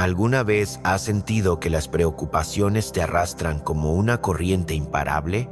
¿Alguna vez has sentido que las preocupaciones te arrastran como una corriente imparable?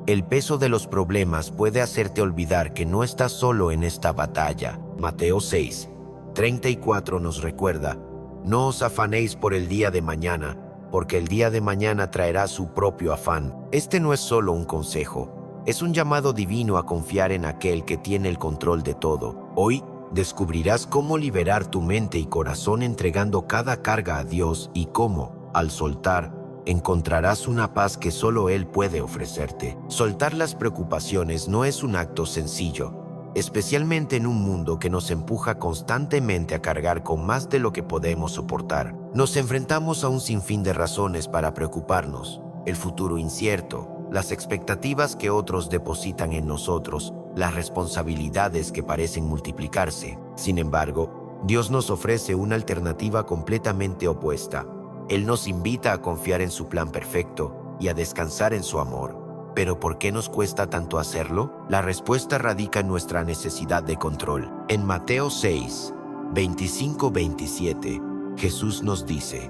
El peso de los problemas puede hacerte olvidar que no estás solo en esta batalla. Mateo 6:34 nos recuerda: no os afanéis por el día de mañana, porque el día de mañana traerá su propio afán. Este no es solo un consejo, es un llamado divino a confiar en aquel que tiene el control de todo. Hoy descubrirás cómo liberar tu mente y corazón entregando cada carga a Dios y cómo, al soltar, encontrarás una paz que solo Él puede ofrecerte. Soltar las preocupaciones no es un acto sencillo, especialmente en un mundo que nos empuja constantemente a cargar con más de lo que podemos soportar. Nos enfrentamos a un sinfín de razones para preocuparnos: el futuro incierto, las expectativas que otros depositan en nosotros, las responsabilidades que parecen multiplicarse. Sin embargo, Dios nos ofrece una alternativa completamente opuesta. Él nos invita a confiar en su plan perfecto y a descansar en su amor. ¿Pero por qué nos cuesta tanto hacerlo? La respuesta radica en nuestra necesidad de control. En Mateo 6:25-27, Jesús nos dice: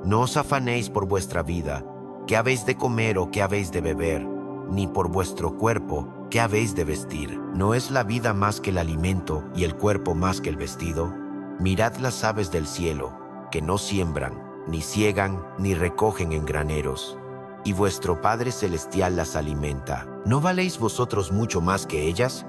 no os afanéis por vuestra vida, qué habéis de comer o qué habéis de beber, ni por vuestro cuerpo, qué habéis de vestir. ¿No es la vida más que el alimento y el cuerpo más que el vestido? Mirad las aves del cielo, que no siembran, ni siegan, ni recogen en graneros, y vuestro Padre Celestial las alimenta. ¿No valéis vosotros mucho más que ellas?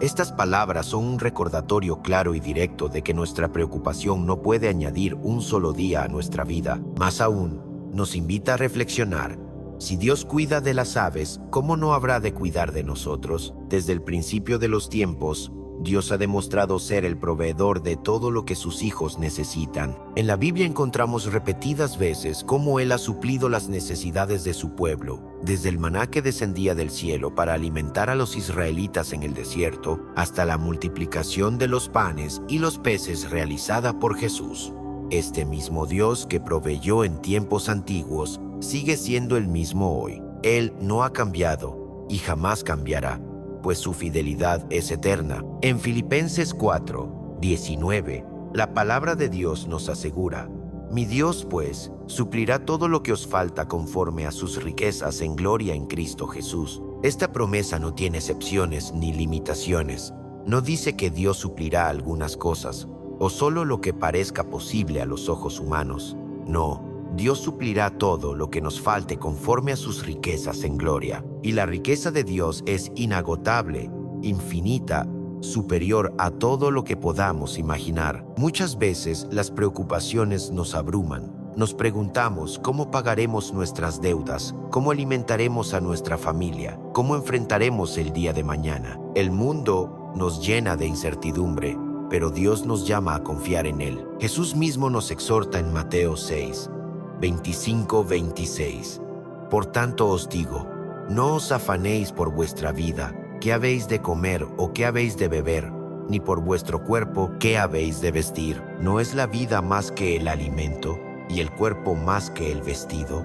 Estas palabras son un recordatorio claro y directo de que nuestra preocupación no puede añadir un solo día a nuestra vida. Más aún, nos invita a reflexionar: si Dios cuida de las aves, ¿cómo no habrá de cuidar de nosotros? Desde el principio de los tiempos, Dios ha demostrado ser el proveedor de todo lo que sus hijos necesitan. En la Biblia encontramos repetidas veces cómo Él ha suplido las necesidades de su pueblo, desde el maná que descendía del cielo para alimentar a los israelitas en el desierto, hasta la multiplicación de los panes y los peces realizada por Jesús. Este mismo Dios que proveyó en tiempos antiguos sigue siendo el mismo hoy. Él no ha cambiado y jamás cambiará, pues su fidelidad es eterna. En Filipenses 4:19, la palabra de Dios nos asegura: mi Dios, pues, suplirá todo lo que os falta conforme a sus riquezas en gloria en Cristo Jesús. Esta promesa no tiene excepciones ni limitaciones. No dice que Dios suplirá algunas cosas, o solo lo que parezca posible a los ojos humanos. No, Dios suplirá todo lo que nos falte conforme a sus riquezas en gloria. Y la riqueza de Dios es inagotable, infinita, superior a todo lo que podamos imaginar. Muchas veces las preocupaciones nos abruman. Nos preguntamos cómo pagaremos nuestras deudas, cómo alimentaremos a nuestra familia, cómo enfrentaremos el día de mañana. El mundo nos llena de incertidumbre, pero Dios nos llama a confiar en Él. Jesús mismo nos exhorta en Mateo 6:25-26. Por tanto os digo, no os afanéis por vuestra vida, qué habéis de comer o qué habéis de beber, ni por vuestro cuerpo, qué habéis de vestir. ¿No es la vida más que el alimento, y el cuerpo más que el vestido?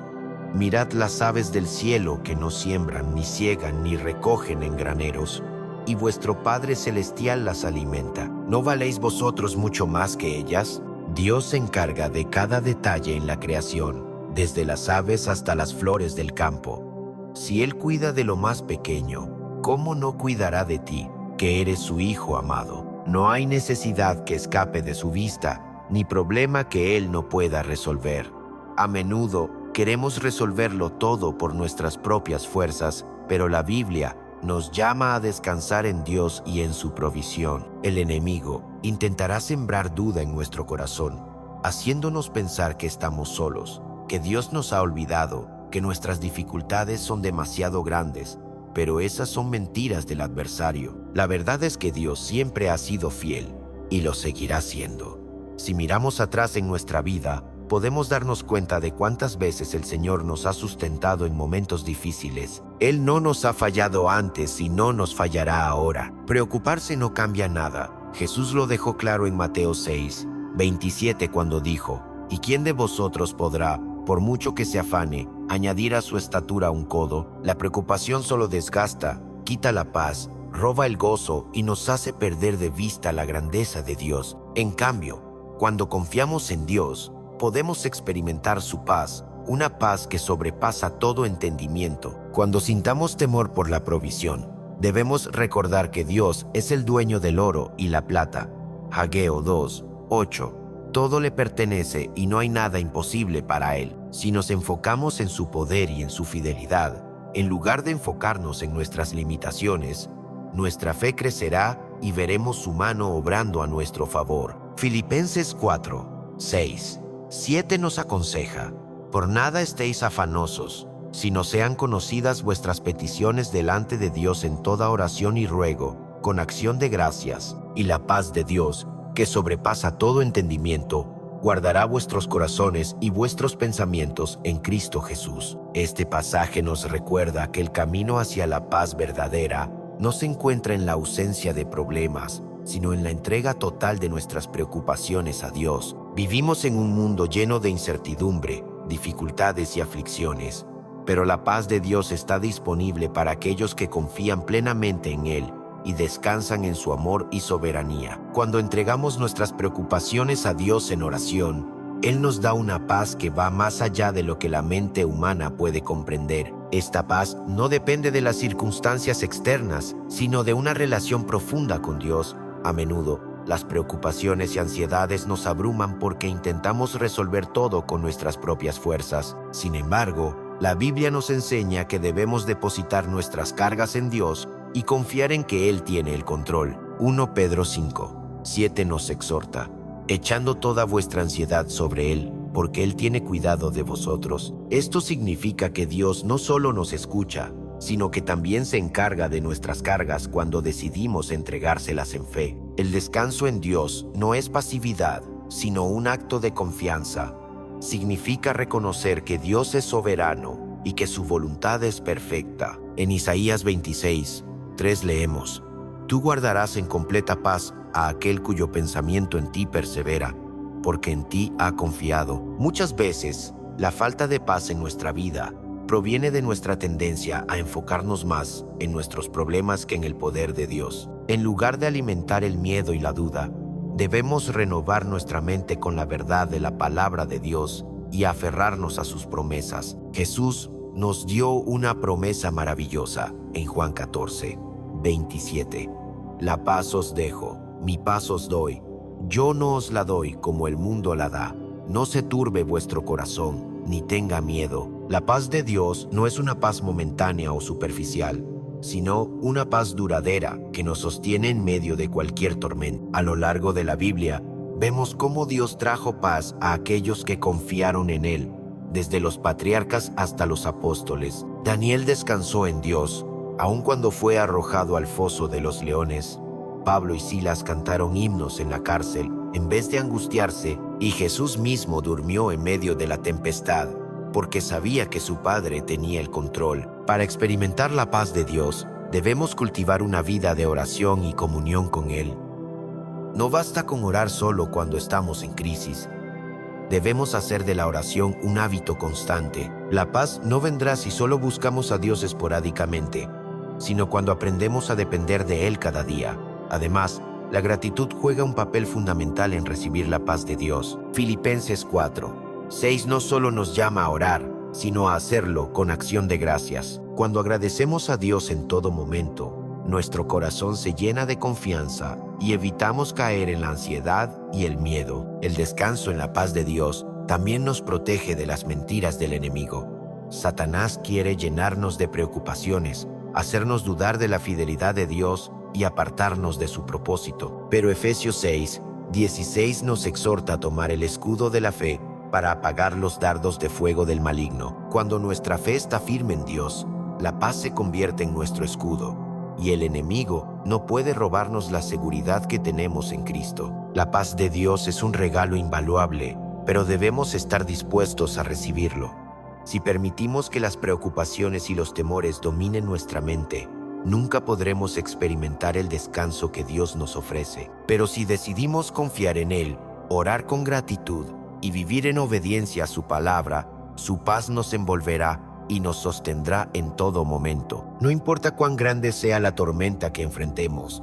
Mirad las aves del cielo, que no siembran, ni siegan, ni recogen en graneros, y vuestro Padre Celestial las alimenta. ¿No valéis vosotros mucho más que ellas? Dios se encarga de cada detalle en la creación, desde las aves hasta las flores del campo. Si Él cuida de lo más pequeño, ¿cómo no cuidará de ti, que eres su Hijo amado? No hay necesidad que escape de su vista, ni problema que Él no pueda resolver. A menudo queremos resolverlo todo por nuestras propias fuerzas, pero la Biblia nos llama a descansar en Dios y en su provisión. El enemigo intentará sembrar duda en nuestro corazón, haciéndonos pensar que estamos solos, que Dios nos ha olvidado, que nuestras dificultades son demasiado grandes, pero esas son mentiras del adversario. La verdad es que Dios siempre ha sido fiel y lo seguirá siendo. Si miramos atrás en nuestra vida, podemos darnos cuenta de cuántas veces el Señor nos ha sustentado en momentos difíciles. Él no nos ha fallado antes y no nos fallará ahora. Preocuparse no cambia nada. Jesús lo dejó claro en Mateo 6:27 cuando dijo: ¿y quién de vosotros podrá, por mucho que se afane, añadir a su estatura un codo? La preocupación solo desgasta, quita la paz, roba el gozo y nos hace perder de vista la grandeza de Dios. En cambio, cuando confiamos en Dios, podemos experimentar su paz, una paz que sobrepasa todo entendimiento. Cuando sintamos temor por la provisión, debemos recordar que Dios es el dueño del oro y la plata. Ageo 2:8. Todo le pertenece y no hay nada imposible para Él. Si nos enfocamos en su poder y en su fidelidad, en lugar de enfocarnos en nuestras limitaciones, nuestra fe crecerá y veremos su mano obrando a nuestro favor. Filipenses 4:6-7 nos aconseja: por nada estéis afanosos, sino sean conocidas vuestras peticiones delante de Dios en toda oración y ruego, con acción de gracias, y la paz de Dios, que sobrepasa todo entendimiento, guardará vuestros corazones y vuestros pensamientos en Cristo Jesús. Este pasaje nos recuerda que el camino hacia la paz verdadera no se encuentra en la ausencia de problemas, sino en la entrega total de nuestras preocupaciones a Dios. Vivimos en un mundo lleno de incertidumbre, dificultades y aflicciones, pero la paz de Dios está disponible para aquellos que confían plenamente en Él y descansan en su amor y soberanía. Cuando entregamos nuestras preocupaciones a Dios en oración, Él nos da una paz que va más allá de lo que la mente humana puede comprender. Esta paz no depende de las circunstancias externas, sino de una relación profunda con Dios. A menudo, las preocupaciones y ansiedades nos abruman porque intentamos resolver todo con nuestras propias fuerzas. Sin embargo, la Biblia nos enseña que debemos depositar nuestras cargas en Dios y confiar en que Él tiene el control. 1 Pedro 5:7 nos exhorta: echando toda vuestra ansiedad sobre Él, porque Él tiene cuidado de vosotros. Esto significa que Dios no solo nos escucha, sino que también se encarga de nuestras cargas cuando decidimos entregárselas en fe. El descanso en Dios no es pasividad, sino un acto de confianza. Significa reconocer que Dios es soberano y que su voluntad es perfecta. En Isaías 26:3 leemos: tú guardarás en completa paz a aquel cuyo pensamiento en ti persevera, porque en ti ha confiado. Muchas veces, la falta de paz en nuestra vida proviene de nuestra tendencia a enfocarnos más en nuestros problemas que en el poder de Dios. En lugar de alimentar el miedo y la duda, debemos renovar nuestra mente con la verdad de la palabra de Dios y aferrarnos a sus promesas. Jesús nos dio una promesa maravillosa en Juan 14:27. La paz os dejo, mi paz os doy. Yo no os la doy como el mundo la da. No se turbe vuestro corazón, ni tenga miedo. La paz de Dios no es una paz momentánea o superficial, sino una paz duradera que nos sostiene en medio de cualquier tormenta. A lo largo de la Biblia, vemos cómo Dios trajo paz a aquellos que confiaron en Él, desde los patriarcas hasta los apóstoles. Daniel descansó en Dios, aun cuando fue arrojado al foso de los leones. Pablo y Silas cantaron himnos en la cárcel, en vez de angustiarse, y Jesús mismo durmió en medio de la tempestad, porque sabía que su Padre tenía el control. Para experimentar la paz de Dios, debemos cultivar una vida de oración y comunión con Él. No basta con orar solo cuando estamos en crisis. Debemos hacer de la oración un hábito constante. La paz no vendrá si solo buscamos a Dios esporádicamente, sino cuando aprendemos a depender de Él cada día. Además, la gratitud juega un papel fundamental en recibir la paz de Dios. Filipenses 4:6 no solo nos llama a orar, sino a hacerlo con acción de gracias. Cuando agradecemos a Dios en todo momento, nuestro corazón se llena de confianza y evitamos caer en la ansiedad y el miedo. El descanso en la paz de Dios también nos protege de las mentiras del enemigo. Satanás quiere llenarnos de preocupaciones, hacernos dudar de la fidelidad de Dios y apartarnos de su propósito. Pero Efesios 6:16 nos exhorta a tomar el escudo de la fe para apagar los dardos de fuego del maligno. Cuando nuestra fe está firme en Dios, la paz se convierte en nuestro escudo, y el enemigo no puede robarnos la seguridad que tenemos en Cristo. La paz de Dios es un regalo invaluable, pero debemos estar dispuestos a recibirlo. Si permitimos que las preocupaciones y los temores dominen nuestra mente, nunca podremos experimentar el descanso que Dios nos ofrece. Pero si decidimos confiar en Él, orar con gratitud y vivir en obediencia a su palabra, su paz nos envolverá y nos sostendrá en todo momento. No importa cuán grande sea la tormenta que enfrentemos,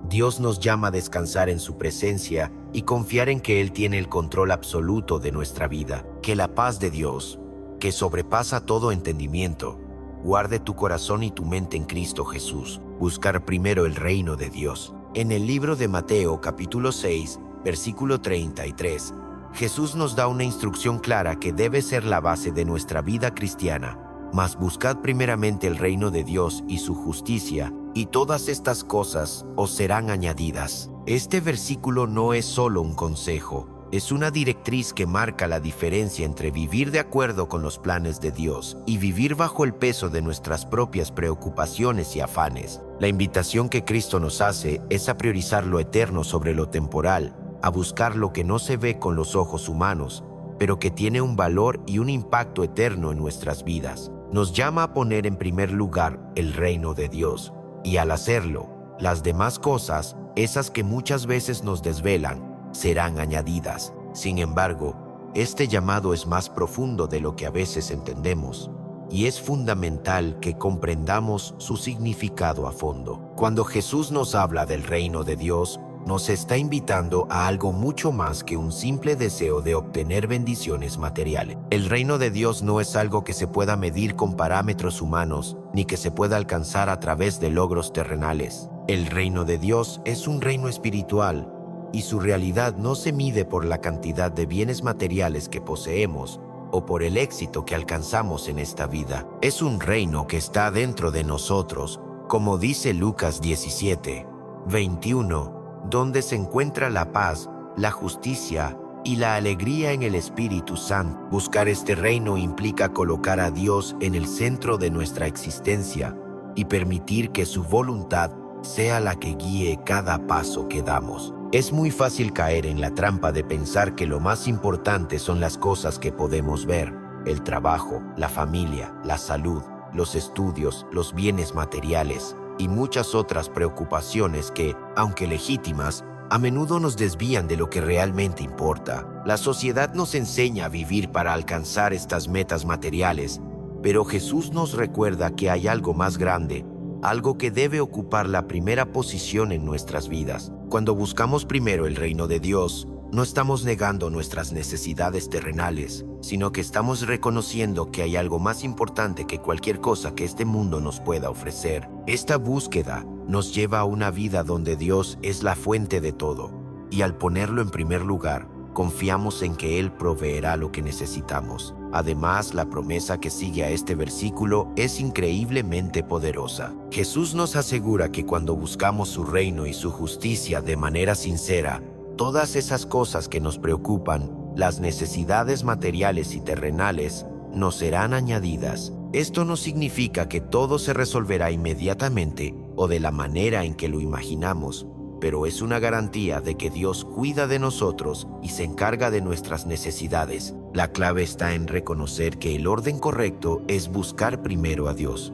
Dios nos llama a descansar en su presencia y confiar en que Él tiene el control absoluto de nuestra vida. Que la paz de Dios, que sobrepasa todo entendimiento, guarde tu corazón y tu mente en Cristo Jesús. Buscar primero el reino de Dios. En el libro de Mateo, capítulo 6, versículo 33, Jesús nos da una instrucción clara que debe ser la base de nuestra vida cristiana. Mas buscad primeramente el reino de Dios y su justicia, y todas estas cosas os serán añadidas. Este versículo no es solo un consejo, es una directriz que marca la diferencia entre vivir de acuerdo con los planes de Dios y vivir bajo el peso de nuestras propias preocupaciones y afanes. La invitación que Cristo nos hace es a priorizar lo eterno sobre lo temporal, a buscar lo que no se ve con los ojos humanos, pero que tiene un valor y un impacto eterno en nuestras vidas. Nos llama a poner en primer lugar el reino de Dios, y al hacerlo, las demás cosas, esas que muchas veces nos desvelan, serán añadidas. Sin embargo, este llamado es más profundo de lo que a veces entendemos, y es fundamental que comprendamos su significado a fondo. Cuando Jesús nos habla del reino de Dios, nos está invitando a algo mucho más que un simple deseo de obtener bendiciones materiales. El reino de Dios no es algo que se pueda medir con parámetros humanos, ni que se pueda alcanzar a través de logros terrenales. El reino de Dios es un reino espiritual, y su realidad no se mide por la cantidad de bienes materiales que poseemos o por el éxito que alcanzamos en esta vida. Es un reino que está dentro de nosotros, como dice Lucas 17, 21, donde se encuentra la paz, la justicia y la alegría en el Espíritu Santo. Buscar este reino implica colocar a Dios en el centro de nuestra existencia y permitir que su voluntad sea la que guíe cada paso que damos. Es muy fácil caer en la trampa de pensar que lo más importante son las cosas que podemos ver: el trabajo, la familia, la salud, los estudios, los bienes materiales y muchas otras preocupaciones que, aunque legítimas, a menudo nos desvían de lo que realmente importa. La sociedad nos enseña a vivir para alcanzar estas metas materiales, pero Jesús nos recuerda que hay algo más grande, algo que debe ocupar la primera posición en nuestras vidas. Cuando buscamos primero el reino de Dios, no estamos negando nuestras necesidades terrenales, sino que estamos reconociendo que hay algo más importante que cualquier cosa que este mundo nos pueda ofrecer. Esta búsqueda nos lleva a una vida donde Dios es la fuente de todo, y al ponerlo en primer lugar, confiamos en que Él proveerá lo que necesitamos. Además, la promesa que sigue a este versículo es increíblemente poderosa. Jesús nos asegura que cuando buscamos su reino y su justicia de manera sincera, todas esas cosas que nos preocupan, las necesidades materiales y terrenales, nos serán añadidas. Esto no significa que todo se resolverá inmediatamente o de la manera en que lo imaginamos, pero es una garantía de que Dios cuida de nosotros y se encarga de nuestras necesidades. La clave está en reconocer que el orden correcto es buscar primero a Dios.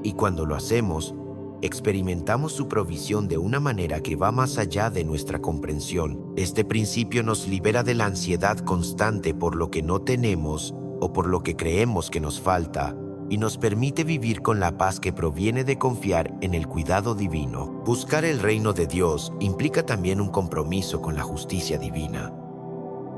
Y cuando lo hacemos, experimentamos su provisión de una manera que va más allá de nuestra comprensión. Este principio nos libera de la ansiedad constante por lo que no tenemos o por lo que creemos que nos falta, y nos permite vivir con la paz que proviene de confiar en el cuidado divino. Buscar el reino de Dios implica también un compromiso con la justicia divina.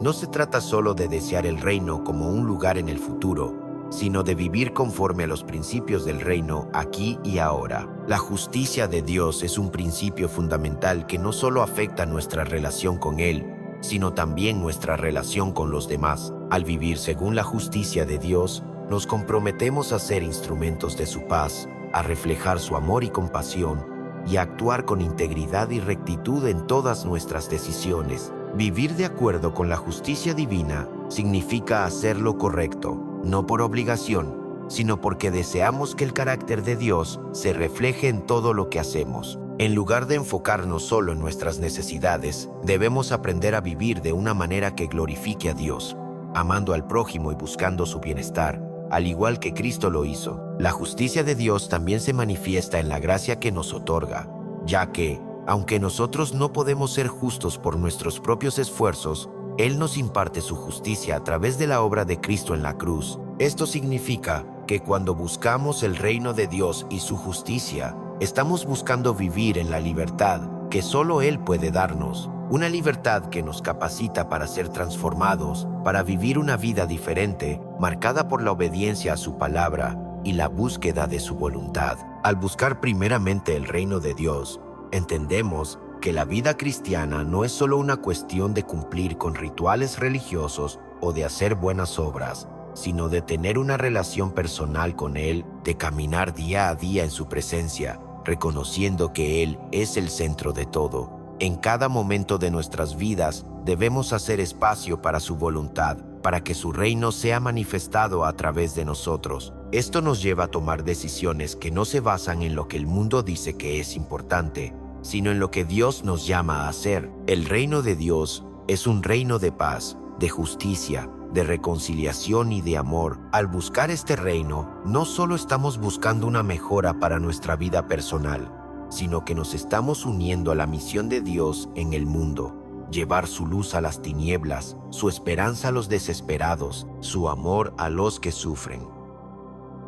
No se trata solo de desear el reino como un lugar en el futuro, sino de vivir conforme a los principios del reino aquí y ahora. La justicia de Dios es un principio fundamental que no solo afecta nuestra relación con Él, sino también nuestra relación con los demás. Al vivir según la justicia de Dios, nos comprometemos a ser instrumentos de su paz, a reflejar su amor y compasión, y a actuar con integridad y rectitud en todas nuestras decisiones. Vivir de acuerdo con la justicia divina significa hacer lo correcto, no por obligación, sino porque deseamos que el carácter de Dios se refleje en todo lo que hacemos. En lugar de enfocarnos solo en nuestras necesidades, debemos aprender a vivir de una manera que glorifique a Dios, amando al prójimo y buscando su bienestar, al igual que Cristo lo hizo. La justicia de Dios también se manifiesta en la gracia que nos otorga, ya que, aunque nosotros no podemos ser justos por nuestros propios esfuerzos, Él nos imparte su justicia a través de la obra de Cristo en la cruz. Esto significa que cuando buscamos el reino de Dios y su justicia, estamos buscando vivir en la libertad, que solo Él puede darnos. Una libertad que nos capacita para ser transformados, para vivir una vida diferente, marcada por la obediencia a su palabra y la búsqueda de su voluntad. Al buscar primeramente el reino de Dios, entendemos que la vida cristiana no es solo una cuestión de cumplir con rituales religiosos o de hacer buenas obras, sino de tener una relación personal con Él, de caminar día a día en su presencia, reconociendo que Él es el centro de todo. En cada momento de nuestras vidas debemos hacer espacio para su voluntad, para que su reino sea manifestado a través de nosotros. Esto nos lleva a tomar decisiones que no se basan en lo que el mundo dice que es importante, sino en lo que Dios nos llama a hacer. El reino de Dios es un reino de paz, de justicia, de reconciliación y de amor. Al buscar este reino, no solo estamos buscando una mejora para nuestra vida personal, sino que nos estamos uniendo a la misión de Dios en el mundo: llevar su luz a las tinieblas, su esperanza a los desesperados, su amor a los que sufren.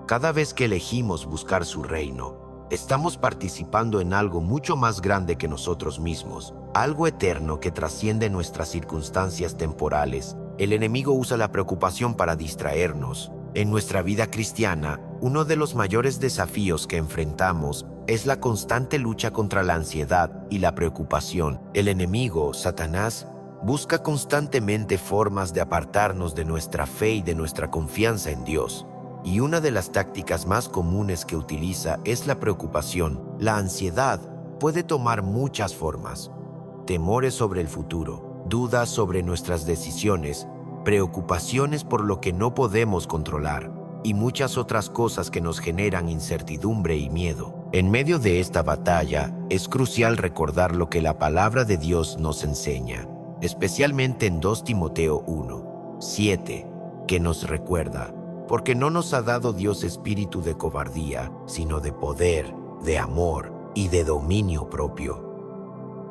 Cada vez que elegimos buscar su reino, estamos participando en algo mucho más grande que nosotros mismos, algo eterno que trasciende nuestras circunstancias temporales. El enemigo usa la preocupación para distraernos. En nuestra vida cristiana, uno de los mayores desafíos que enfrentamos es la constante lucha contra la ansiedad y la preocupación. El enemigo, Satanás, busca constantemente formas de apartarnos de nuestra fe y de nuestra confianza en Dios. Y una de las tácticas más comunes que utiliza es la preocupación. La ansiedad puede tomar muchas formas: temores sobre el futuro, dudas sobre nuestras decisiones, preocupaciones por lo que no podemos controlar y muchas otras cosas que nos generan incertidumbre y miedo. En medio de esta batalla, es crucial recordar lo que la palabra de Dios nos enseña, especialmente en 2 Timoteo 1:7, que nos recuerda: porque no nos ha dado Dios espíritu de cobardía, sino de poder, de amor y de dominio propio.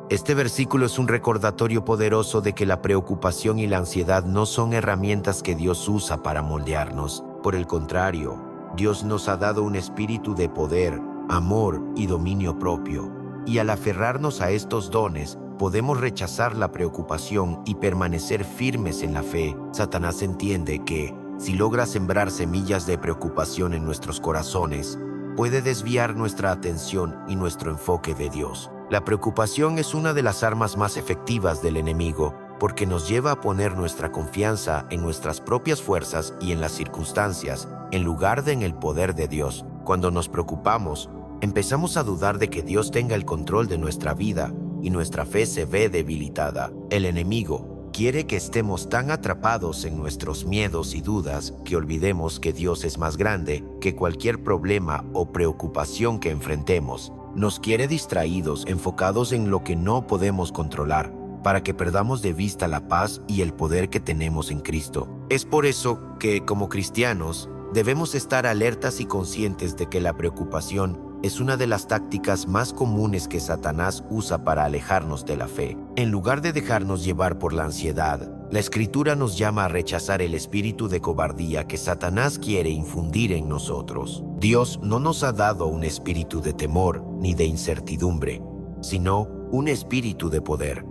Este versículo es un recordatorio poderoso de que la preocupación y la ansiedad no son herramientas que Dios usa para moldearnos. Por el contrario, Dios nos ha dado un espíritu de poder, amor y dominio propio. Y al aferrarnos a estos dones, podemos rechazar la preocupación y permanecer firmes en la fe. Satanás entiende que, si logra sembrar semillas de preocupación en nuestros corazones, puede desviar nuestra atención y nuestro enfoque de Dios. La preocupación es una de las armas más efectivas del enemigo, porque nos lleva a poner nuestra confianza en nuestras propias fuerzas y en las circunstancias, en lugar de en el poder de Dios. Cuando nos preocupamos, empezamos a dudar de que Dios tenga el control de nuestra vida y nuestra fe se ve debilitada. El enemigo quiere que estemos tan atrapados en nuestros miedos y dudas que olvidemos que Dios es más grande que cualquier problema o preocupación que enfrentemos. Nos quiere distraídos, enfocados en lo que no podemos controlar, para que perdamos de vista la paz y el poder que tenemos en Cristo. Es por eso que, como cristianos, debemos estar alertas y conscientes de que la preocupación es una de las tácticas más comunes que Satanás usa para alejarnos de la fe. En lugar de dejarnos llevar por la ansiedad, la Escritura nos llama a rechazar el espíritu de cobardía que Satanás quiere infundir en nosotros. Dios no nos ha dado un espíritu de temor ni de incertidumbre, sino un espíritu de poder.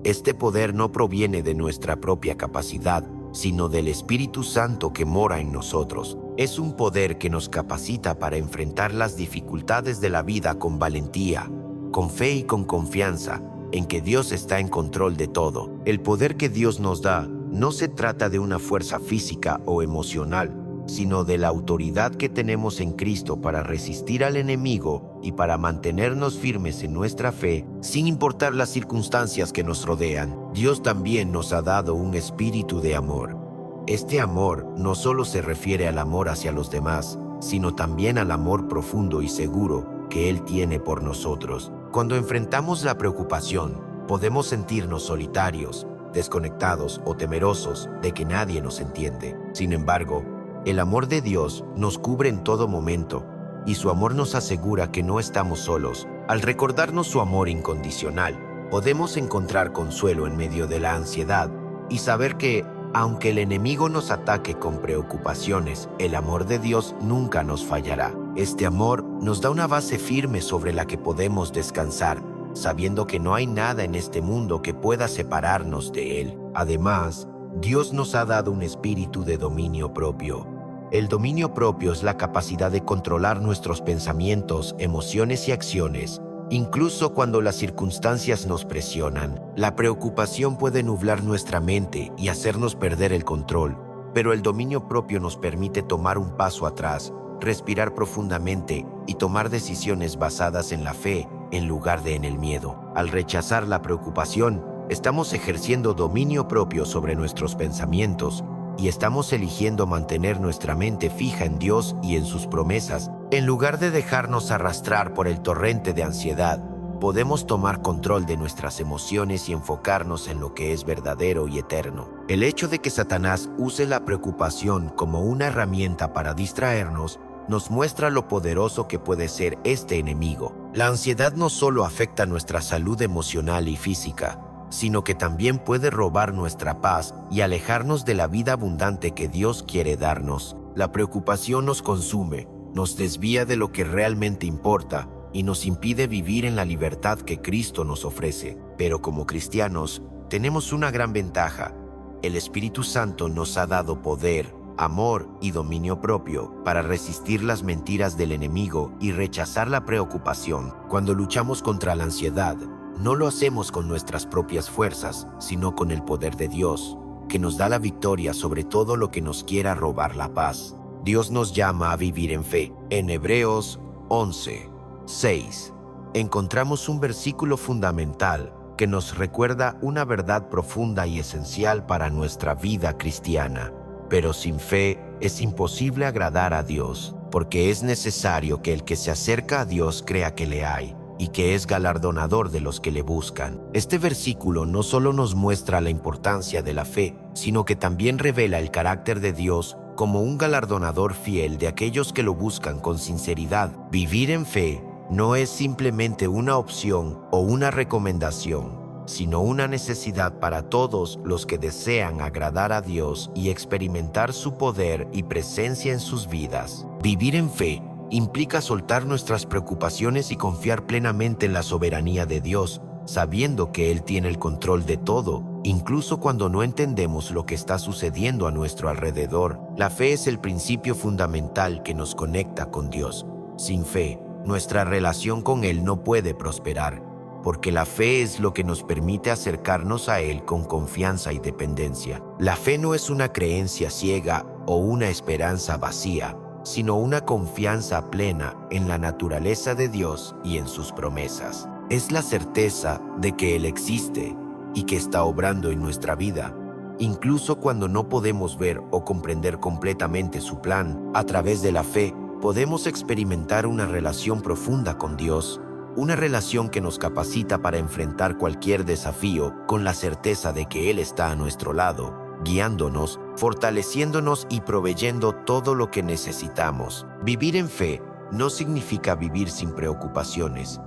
Este poder no proviene de nuestra propia capacidad, sino del Espíritu Santo que mora en nosotros. Es un poder que nos capacita para enfrentar las dificultades de la vida con valentía, con fe y con confianza en que Dios está en control de todo. El poder que Dios nos da no se trata de una fuerza física o emocional, sino de la autoridad que tenemos en Cristo para resistir al enemigo y para mantenernos firmes en nuestra fe, sin importar las circunstancias que nos rodean. Dios también nos ha dado un espíritu de amor. Este amor no solo se refiere al amor hacia los demás, sino también al amor profundo y seguro que Él tiene por nosotros. Cuando enfrentamos la preocupación, podemos sentirnos solitarios, desconectados o temerosos de que nadie nos entiende. Sin embargo, el amor de Dios nos cubre en todo momento, y su amor nos asegura que no estamos solos. Al recordarnos su amor incondicional, podemos encontrar consuelo en medio de la ansiedad y saber que, aunque el enemigo nos ataque con preocupaciones, el amor de Dios nunca nos fallará. Este amor nos da una base firme sobre la que podemos descansar, sabiendo que no hay nada en este mundo que pueda separarnos de Él. Además, Dios nos ha dado un espíritu de dominio propio. El dominio propio es la capacidad de controlar nuestros pensamientos, emociones y acciones, incluso cuando las circunstancias nos presionan. La preocupación puede nublar nuestra mente y hacernos perder el control, pero el dominio propio nos permite tomar un paso atrás, respirar profundamente y tomar decisiones basadas en la fe en lugar de en el miedo. Al rechazar la preocupación, estamos ejerciendo dominio propio sobre nuestros pensamientos y estamos eligiendo mantener nuestra mente fija en Dios y en sus promesas. En lugar de dejarnos arrastrar por el torrente de ansiedad, podemos tomar control de nuestras emociones y enfocarnos en lo que es verdadero y eterno. El hecho de que Satanás use la preocupación como una herramienta para distraernos nos muestra lo poderoso que puede ser este enemigo. La ansiedad no solo afecta nuestra salud emocional y física, sino que también puede robar nuestra paz y alejarnos de la vida abundante que Dios quiere darnos. La preocupación nos consume, nos desvía de lo que realmente importa y nos impide vivir en la libertad que Cristo nos ofrece. Pero como cristianos, tenemos una gran ventaja. El Espíritu Santo nos ha dado poder, amor y dominio propio para resistir las mentiras del enemigo y rechazar la preocupación. Cuando luchamos contra la ansiedad, no lo hacemos con nuestras propias fuerzas, sino con el poder de Dios, que nos da la victoria sobre todo lo que nos quiera robar la paz. Dios nos llama a vivir en fe. En Hebreos 11:6 encontramos un versículo fundamental que nos recuerda una verdad profunda y esencial para nuestra vida cristiana. Pero sin fe es imposible agradar a Dios, porque es necesario que el que se acerca a Dios crea que le hay y que es galardonador de los que le buscan. Este versículo no solo nos muestra la importancia de la fe, sino que también revela el carácter de Dios como un galardonador fiel de aquellos que lo buscan con sinceridad. Vivir en fe no es simplemente una opción o una recomendación, sino una necesidad para todos los que desean agradar a Dios y experimentar su poder y presencia en sus vidas. Vivir en fe implica soltar nuestras preocupaciones y confiar plenamente en la soberanía de Dios, sabiendo que Él tiene el control de todo, incluso cuando no entendemos lo que está sucediendo a nuestro alrededor. La fe es el principio fundamental que nos conecta con Dios. Sin fe, nuestra relación con Él no puede prosperar, porque la fe es lo que nos permite acercarnos a Él con confianza y dependencia. La fe no es una creencia ciega o una esperanza vacía, sino una confianza plena en la naturaleza de Dios y en sus promesas. Es la certeza de que Él existe y que está obrando en nuestra vida, incluso cuando no podemos ver o comprender completamente su plan. A través de la fe, podemos experimentar una relación profunda con Dios, una relación que nos capacita para enfrentar cualquier desafío con la certeza de que Él está a nuestro lado, guiándonos, fortaleciéndonos y proveyendo todo lo que necesitamos. Vivir en fe no significa vivir sin preocupaciones,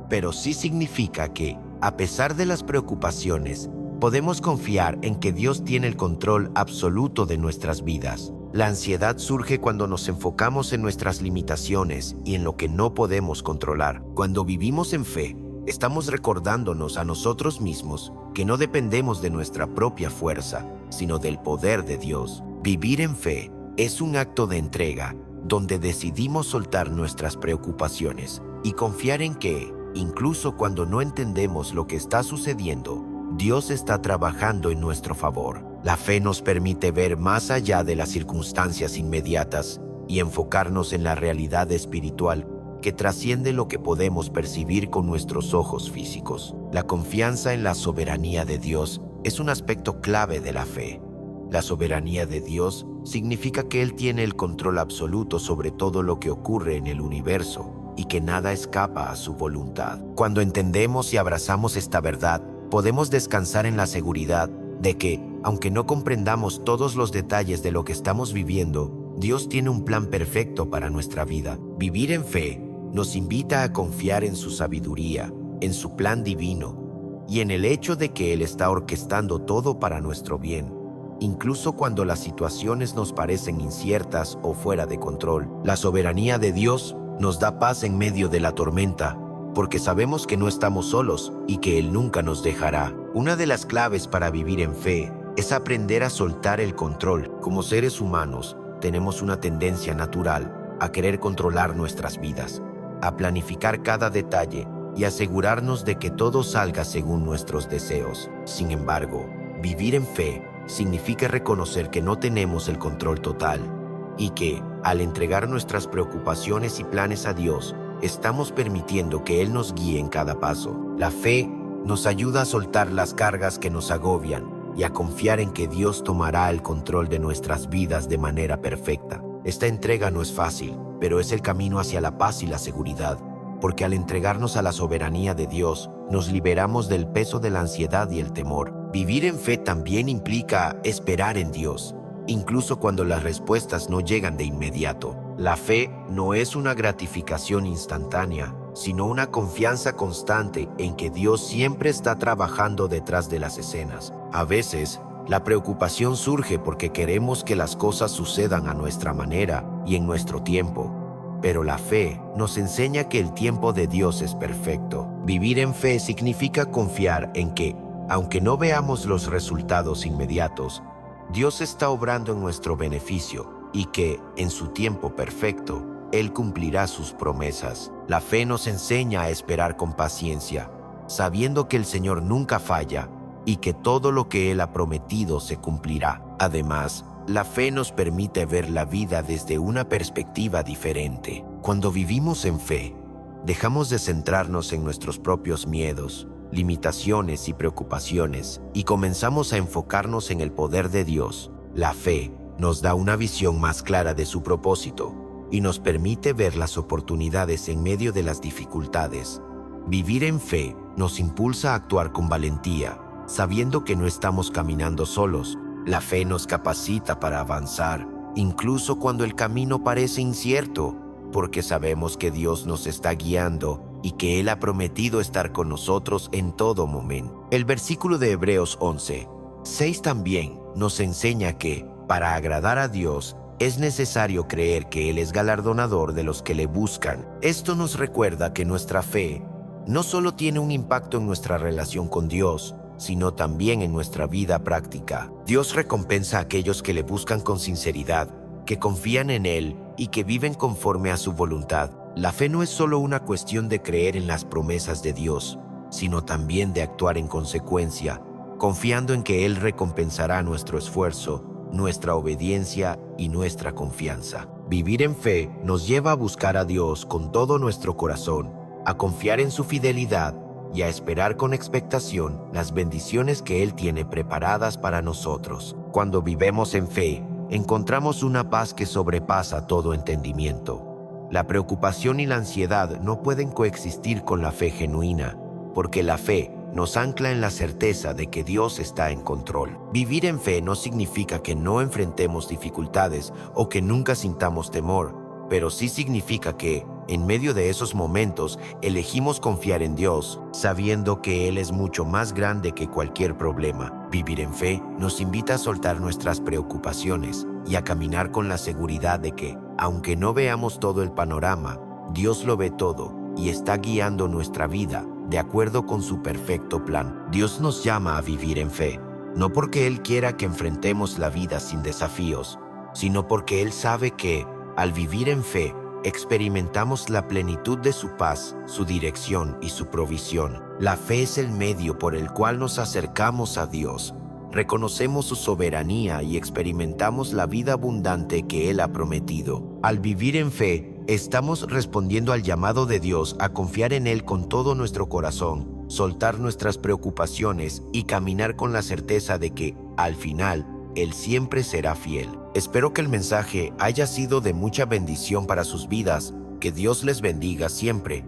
pero sí significa que, a pesar de las preocupaciones, podemos confiar en que Dios tiene el control absoluto de nuestras vidas. La ansiedad surge cuando nos enfocamos en nuestras limitaciones y en lo que no podemos controlar. Cuando vivimos en fe, estamos recordándonos a nosotros mismos que no dependemos de nuestra propia fuerza, sino del poder de Dios. Vivir en fe es un acto de entrega, donde decidimos soltar nuestras preocupaciones y confiar en que, incluso cuando no entendemos lo que está sucediendo, Dios está trabajando en nuestro favor. La fe nos permite ver más allá de las circunstancias inmediatas y enfocarnos en la realidad espiritual que trasciende lo que podemos percibir con nuestros ojos físicos. La confianza en la soberanía de Dios es un aspecto clave de la fe. La soberanía de Dios significa que Él tiene el control absoluto sobre todo lo que ocurre en el universo y que nada escapa a su voluntad. Cuando entendemos y abrazamos esta verdad, podemos descansar en la seguridad de que, aunque no comprendamos todos los detalles de lo que estamos viviendo, Dios tiene un plan perfecto para nuestra vida. Vivir en fe nos invita a confiar en su sabiduría, en su plan divino y en el hecho de que Él está orquestando todo para nuestro bien, incluso cuando las situaciones nos parecen inciertas o fuera de control. La soberanía de Dios nos da paz en medio de la tormenta, porque sabemos que no estamos solos y que Él nunca nos dejará. Una de las claves para vivir en fe es aprender a soltar el control. Como seres humanos, tenemos una tendencia natural a querer controlar nuestras vidas, a planificar cada detalle y asegurarnos de que todo salga según nuestros deseos. Sin embargo, vivir en fe significa reconocer que no tenemos el control total y que, al entregar nuestras preocupaciones y planes a Dios, estamos permitiendo que Él nos guíe en cada paso. La fe nos ayuda a soltar las cargas que nos agobian y a confiar en que Dios tomará el control de nuestras vidas de manera perfecta. Esta entrega no es fácil, pero es el camino hacia la paz y la seguridad, porque al entregarnos a la soberanía de Dios, nos liberamos del peso de la ansiedad y el temor. Vivir en fe también implica esperar en Dios, incluso cuando las respuestas no llegan de inmediato. La fe no es una gratificación instantánea, sino una confianza constante en que Dios siempre está trabajando detrás de las escenas. A veces, la preocupación surge porque queremos que las cosas sucedan a nuestra manera y en nuestro tiempo. Pero la fe nos enseña que el tiempo de Dios es perfecto. Vivir en fe significa confiar en que, aunque no veamos los resultados inmediatos, Dios está obrando en nuestro beneficio y que, en su tiempo perfecto, Él cumplirá sus promesas. La fe nos enseña a esperar con paciencia, sabiendo que el Señor nunca falla y que todo lo que Él ha prometido se cumplirá. Además, la fe nos permite ver la vida desde una perspectiva diferente. Cuando vivimos en fe, dejamos de centrarnos en nuestros propios miedos, limitaciones y preocupaciones y comenzamos a enfocarnos en el poder de Dios. La fe nos da una visión más clara de su propósito y nos permite ver las oportunidades en medio de las dificultades. Vivir en fe nos impulsa a actuar con valentía, sabiendo que no estamos caminando solos. La fe nos capacita para avanzar, incluso cuando el camino parece incierto, porque sabemos que Dios nos está guiando y que Él ha prometido estar con nosotros en todo momento. El versículo de Hebreos 11:6 también nos enseña que, para agradar a Dios, es necesario creer que Él es galardonador de los que le buscan. Esto nos recuerda que nuestra fe no solo tiene un impacto en nuestra relación con Dios, sino también en nuestra vida práctica. Dios recompensa a aquellos que le buscan con sinceridad, que confían en Él y que viven conforme a su voluntad. La fe no es solo una cuestión de creer en las promesas de Dios, sino también de actuar en consecuencia, confiando en que Él recompensará nuestro esfuerzo, nuestra obediencia y nuestra confianza. Vivir en fe nos lleva a buscar a Dios con todo nuestro corazón, a confiar en su fidelidad y a esperar con expectación las bendiciones que Él tiene preparadas para nosotros. Cuando vivemos en fe, encontramos una paz que sobrepasa todo entendimiento. La preocupación y la ansiedad no pueden coexistir con la fe genuina, porque la fe nos ancla en la certeza de que Dios está en control. Vivir en fe no significa que no enfrentemos dificultades o que nunca sintamos temor, pero sí significa que, en medio de esos momentos, elegimos confiar en Dios, sabiendo que Él es mucho más grande que cualquier problema. Vivir en fe nos invita a soltar nuestras preocupaciones y a caminar con la seguridad de que, aunque no veamos todo el panorama, Dios lo ve todo y está guiando nuestra vida de acuerdo con su perfecto plan. Dios nos llama a vivir en fe, no porque Él quiera que enfrentemos la vida sin desafíos, sino porque Él sabe que, al vivir en fe, experimentamos la plenitud de su paz, su dirección y su provisión. La fe es el medio por el cual nos acercamos a Dios, reconocemos su soberanía y experimentamos la vida abundante que Él ha prometido. Al vivir en fe, estamos respondiendo al llamado de Dios a confiar en Él con todo nuestro corazón, soltar nuestras preocupaciones y caminar con la certeza de que, al final, Él siempre será fiel. Espero que el mensaje haya sido de mucha bendición para sus vidas. Que Dios les bendiga siempre.